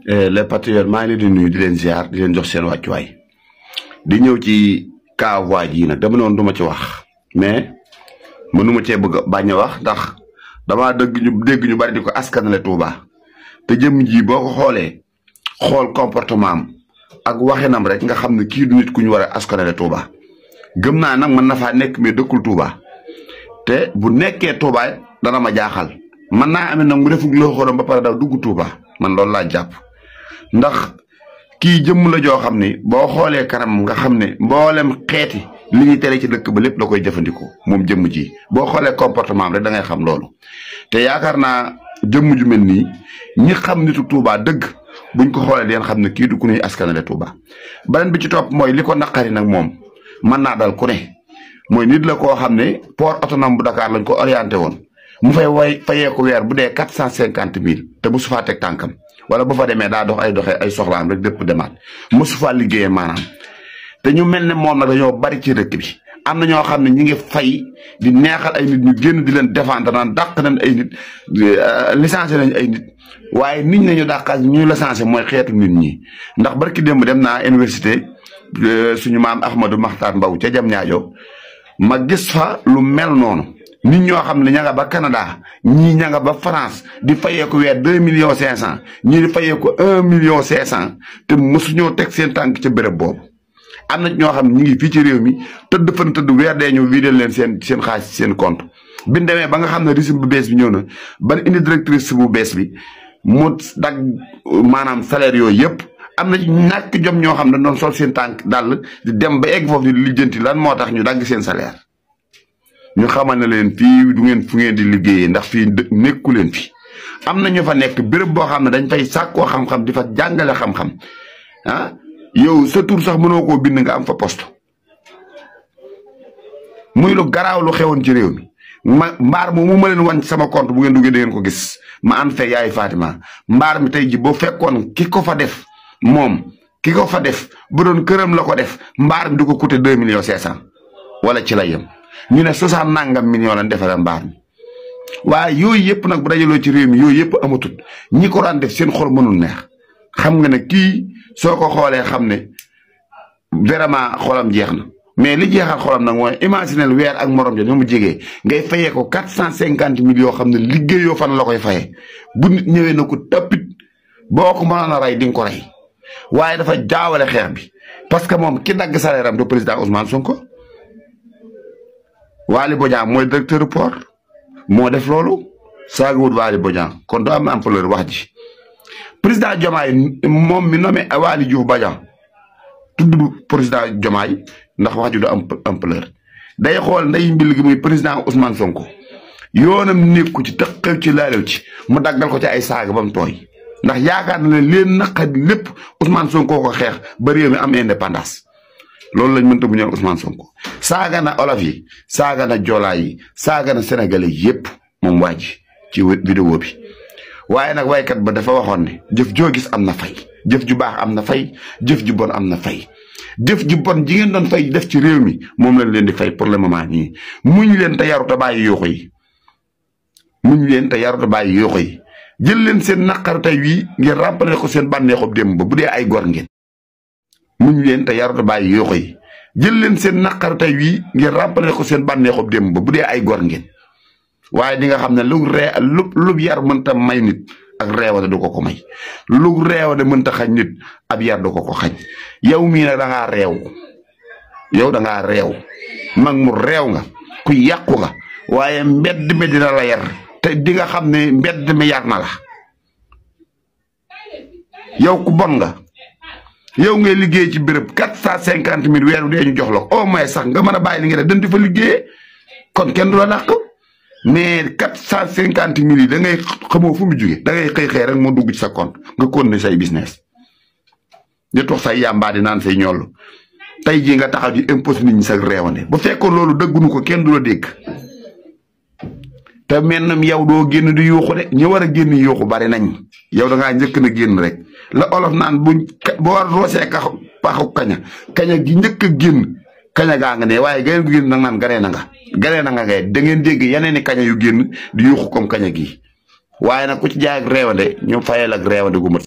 les patriotes maa ngi leen di nuyu di leen ziar di leen jox seen wàccuwaay di ñëw ci cas waa ji nag dama noonu du ma ci wax mais mënuma cee bëgg a bañ a wax ndax damaa dégg ñu bari di ko askanale Touba te jëm ji boo ko xoolee xool comportement am ak waxinam rek nga xam ne kii du nit ku ñu war a askanale Touba gëm naa nag mën na faa nekk mais dëkkul Touba te bu nekkee Touba dana ma jaaxal mën naa amee nag mu defug loo xorom ba pare daw dugg Touba man loolu laa jàpp. ndax kii jëmm la joo xam ni boo xoolee kanam nga xam ne mboolem xeeti li ñuy tere ci dëkk ba lépp da koy jëfandikoo moom jëmm ji boo xoolee comportement am rek da ngay xam loolu. te yaakaar naa jëmm ju mel nii ñi xam nitu Touba dëgg buñ ko xoolee deen xam ne kii du ku ñuy askanale Touba. beneen bi ci topp mooy li ko naqari nag moom mën naa dal ku ne mooy nit la koo xam ne port autonome bu Dakar lañ ko orienté woon mu fay fayee ko weer bu dee 450 000 te bu su faa teg tànkam. wala bu fa demee daa dox ay soxlaam rek dëpp demaat mosu faa liggéeyee maanaam te ñu mel ne moom nag dañoo bari ci dëkk bi am na ñoo xam ne ñi ngi fay di neexal ay nit ñu génn di leen défendre naan dàq nañ ay nit licencié nañ ay nit waaye nit ñi ñu dàqaat ñu licencié mooy xeetu nit ñi ndax barki démb dem naa université suñu maam Ahmadou Makhtar Mbow ca Diamniadio ma gis fa lu mel noonu. nit ñoo xam ne ña nga ba Canada ñii ña nga ba France di fayeeku weer 2,5 millions ñii di fayeeku 1,5 million te mosuñoo teg seen tànk ca béréb boobu. am na ñoo xam ne ñu ngi fii ci réew mi tëdd fan tëdd weer dee ñu vidéo leen seen xaalis seen compte. bi ñu demee ba nga xam ne régime bu bees bi ñëw na ban indi directrice bu bees bi mu dagg maanaam salaire yooyu yëpp am na ñàkk jom ñoo xam ne doon sol seen tànk dal di dem ba egg foofu di lijjanti lan moo tax ñu dagg seen salaire. ñu xamal ne leen fii du ngeen fu ngeen di liggéeyee ndax fii nekku leen fi am na ñu fa nekk béréb boo xam ne dañ fay sàkkoo xam-xam di fa jàngale xam-xam ah yow sa tur sax mënoo koo bind nga am fa poste muy lu garaaw lu xewoon ci réew mi mbaar moomu ma leen wan sama compte bu ngeen duggee da ngeen ko gis ma ànd fee yaay Fatima mbaar mi tey ji boo fekkoon ki ko fa def moom ki ko fa def bu doon këram la ko def mbaar mi du ko coûter 2,5 millions wala ci la yem. ñu ne 60 nangam millions lañ defaree mbaar mi waaye yooyu yëpp nag bu dajaloo ci réew mi yooyu yëpp amatut ñi ko daan def seen xol mënul neex xam nga ne kii soo ko xoolee xam ne vraiment xolam jeex na mais li jeexal xolam nag mooy imaginer weer ak morom ja ñu mu jegee ngay fayee ko 450 000 yoo xam ne liggéeyoo fan la koy fayee bu nit ñëwee na ko tapit boo ko mënoon a rey di nga ko rey waaye dafa jaawale xeex bi parce que moom ki dagg salaire am du président Ousmane Sonko. Waly Bodian mooy directeur port moo def loolu saagawut Waly Bodian kon doo am ampleur wax ji président Diomaye moom mi nommé Waly Diouf Bodian tudd président Diomaye ndax wax ji du am ampleur day xool nday mbil gi muy président Ousmane Sonko yoonam nekku ci tëqew ci laalew ci mu daggal ko ci ay saaga ba mu tooy ndax yaakaar na ne leen naqat lépp Ousmane Sonko ko xeex ba réew mi am indépendance loolu lañ mënta bu ñëw Ousmane Sonko saaga na olof yi saaga na joolaa yi saaga na sénégalais yépp moom waa ji ci vidéo bi waaye nag waykat ba dafa waxoon ne jëf joo gis am na fay jëf ju baax am na fay jëf ju bon am na fay jëf ju bon ji ngeen doon fay def ci réew mi moom lañ leen di fay pour le moment nii muñ leen te yaru te bàyyi yuuxu yi muñ leen te yaru te bàyyi yuuxu yi jël leen seen naqar tey wii ngeen ràmpale ko seen bànneexub démb ba bu dee ay gor ngeen muñ leen te yarut bàyyi yuuxu yi jël leen seen naqar tey wii ngeen ràmpale ko seen bànneexub démb ba bu dee ay gor ngeen waaye di nga xam ne lu yar mënta may nit ak reewade du ko ko may lu reewade mënta xañ nit ab yar du ko ko xañ yow mii nag da ngaa reew yow da ngaa reew mag mu reew nga ku yàqu nga waaye mbedd mi dina la yar te di nga xam ne mbedd mi yar na la yow ku bon nga. yow ngay liggéey ci béréb 450 000 weer bu dee ñu jox la ko au moins sax nga mën a bàyyi li nga def dañ di fa liggéeyee kon kenn du la dàq mais 450 000 yi da ngay xamoo fu mu jógee da ngay xëy rek moo dugg ci sa compte nga continuer say business. di tox say yàmbaa di naan say ñoll tey jii nga taxaw di impose nit ñi sa réewande bu fekkoon loolu dëggunu ko kenn du la dégg te mel yow doo génn di yuuxu de ñi war a génn yuuxu bari nañ yow da ngaa njëkk na génn rek. la olof naan boo roosee paxu kaña gi njëkk a génn kaña gaa nga ne waaye geneen gu génn nag naan ganee na nga ngay da ngeen dégg yeneen i kaña yu génn di yuuxu comme kaña gi waaye nag ku ci jaay ak réewande ñu fayal ak réewande gu mat